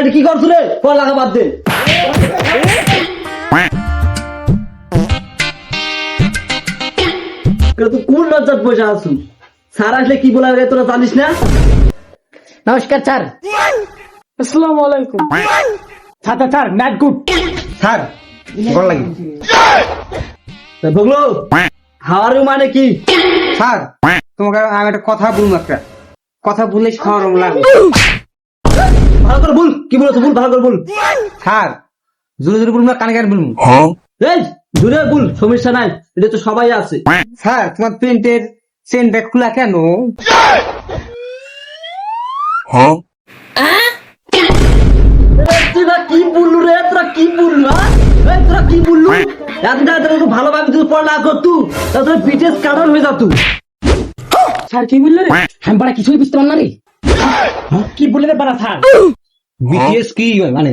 এটা কি করছো রে? পড়ালেখা বাদ দে। তুই কোন লজ্জাত বসে আছো? স্যার আসলে কি বলা লাগে তোরা জানিস না? নমস্কার স্যার। আসসালামু আলাইকুম স্যার স্যার ম্যাট গুড স্যার গল লাগি ভগলো হাওয়ারু মানে কি? স্যার তোমাকে আমি একটা কথা বলবো, একটা কথা বললে সরম লাগে। ভালো করে বল, কি বলছো বল, ভালো করে বল। স্যার জোরে জোরে বলবো না কানে কানে বলবো? এই জুড়ে বল, সমস্যা নাই, এটা তো সবাই আছে। স্যার তোমার প্যান্টের চেনটা খোলা কেন? তোরা কি বললু রে? তোরা কি বললু? তোরা কি বললু? এতটা তোরা ভালোভাবে তুই পড়ালেখা করতু, তা তোর বিটেস কারণ হয়ে যাতু। স্যার কি বললে রে? আমি বাড়া কিছুই বুঝতে পারলাম না রে। কি বললে রে বাড়া স্যার? বিটিএস কি মানে?